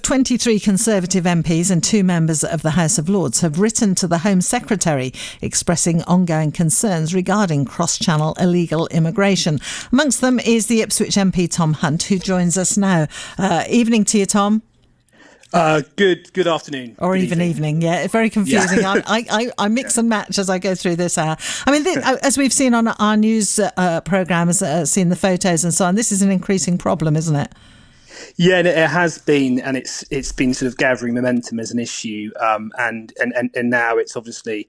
23 Conservative MPs and 2 members of the House of Lords have written to the Home Secretary expressing ongoing concerns regarding cross-channel illegal immigration. Amongst them is the Ipswich MP Tom Hunt, who joins us now. Evening to you, Tom. Good afternoon. Or good even evening, yeah. It's very confusing. Yeah. I mix and match as I go through this hour. I mean, as we've seen on our news programmes, seen the photos and so on, this is an increasing problem, isn't it? Yeah, and it has been, and it's been sort of gathering momentum as an issue, and now it's obviously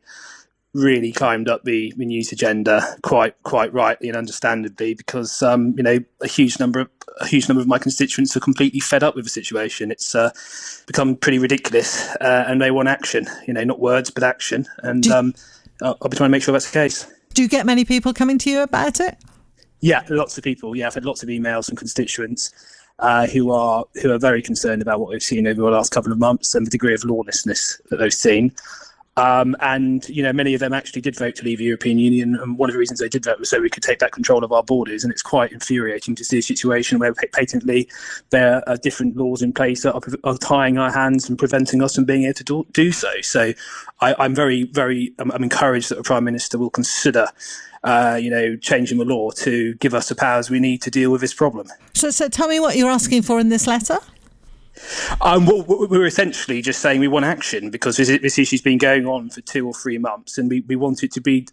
really climbed up the news agenda quite rightly and understandably, because a huge number of my constituents are completely fed up with the situation. It's become pretty ridiculous, and they want action. Not words but action, and I'll be trying to make sure that's the case. Do you get many people coming to you about it? Yeah, lots of people. Yeah, I've had lots of emails from constituents who are very concerned about what they've seen over the last couple of months and the degree of lawlessness that they've seen. And many of them actually did vote to leave the European Union, and one of the reasons they did vote was so we could take back control of our borders. And it's quite infuriating to see a situation where patently there are different laws in place that are tying our hands and preventing us from being able to do so. So I'm I'm encouraged that the Prime Minister will consider changing the law to give us the powers we need to deal with this problem. So tell me what you're asking for in this letter. We're essentially just saying we want action, because this issue's been going on for 2 or 3 months, and we want it to be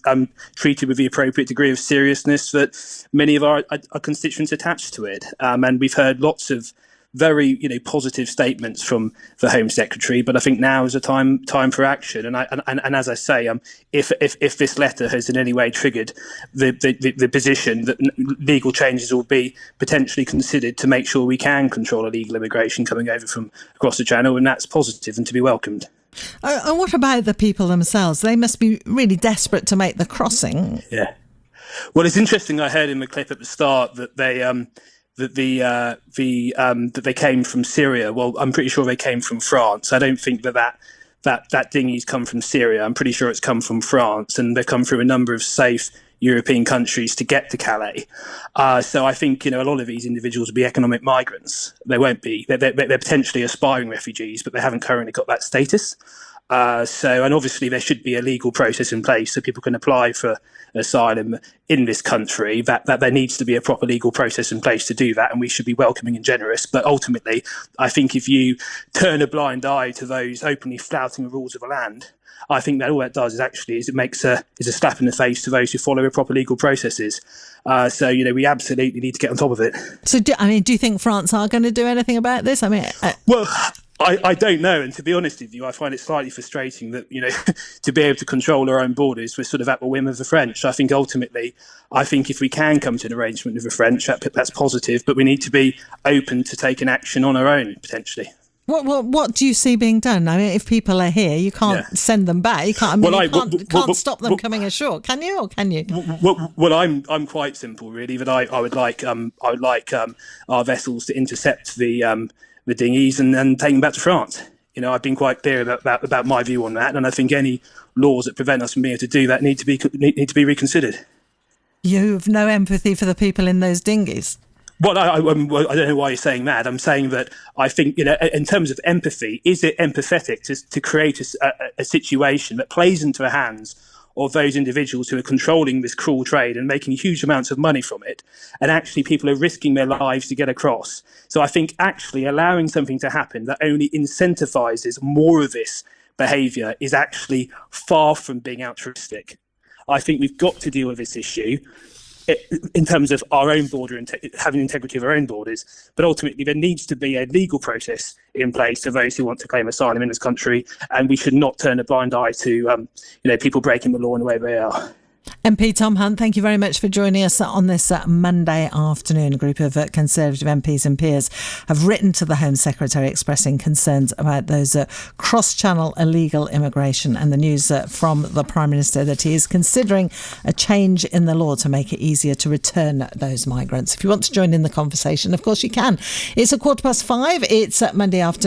treated with the appropriate degree of seriousness that many of our constituents attach to it. And we've heard lots of very positive statements from the Home Secretary, but I think now is a time for action. And as I say, if this letter has in any way triggered the position that legal changes will be potentially considered to make sure we can control illegal immigration coming over from across the Channel, and that's positive and to be welcomed. And what about the people themselves? They must be really desperate to make the crossing. Yeah. Well, it's interesting. I heard in the clip at the start that that they came from Syria. Well, I'm pretty sure they came from France. I don't think that dinghy's come from Syria. I'm pretty sure it's come from France, and they've come through a number of safe European countries to get to Calais. So I think a lot of these individuals will be economic migrants. They won't be. They're potentially aspiring refugees, but they haven't currently got that status. And obviously there should be a legal process in place so people can apply for asylum in this country, that there needs to be a proper legal process in place to do that, and we should be welcoming and generous. But ultimately, I think if you turn a blind eye to those openly flouting the rules of the land, I think that all that does is it makes a slap in the face to those who follow the proper legal processes. So we absolutely need to get on top of it. So do you think France are going to do anything about this? Well, I don't know, and to be honest with you, I find it slightly frustrating that to be able to control our own borders, we're sort of at the whim of the French. I think ultimately, if we can come to an arrangement with the French, that's positive, but we need to be open to taking action on our own potentially. What do you see being done? If people are here, you can't send them back. You can't. You can't stop them coming ashore, can you? Or can you? Well, I'm quite simple, really. That I would like our vessels to intercept the dinghies and take them back to France. I've been quite clear about my view on that, and I think any laws that prevent us from being able to do that need to be reconsidered. You have no empathy for the people in those dinghies. Well, I don't know why you're saying that. I'm saying that I think, in terms of empathy, is it empathetic to create a situation that plays into the hands of those individuals who are controlling this cruel trade and making huge amounts of money from it, and actually people are risking their lives to get across? So I think actually allowing something to happen that only incentivizes more of this behaviour is actually far from being altruistic. I think we've got to deal with this issue in terms of our own border and having integrity of our own borders, but ultimately there needs to be a legal process in place for those who want to claim asylum in this country, and we should not turn a blind eye to people breaking the law in the way they are. MP Tom Hunt, thank you very much for joining us on this Monday afternoon. A group of Conservative MPs and peers have written to the Home Secretary expressing concerns about those cross-channel illegal immigration, and the news from the Prime Minister that he is considering a change in the law to make it easier to return those migrants. If you want to join in the conversation, of course you can. It's 5:15. It's Monday afternoon.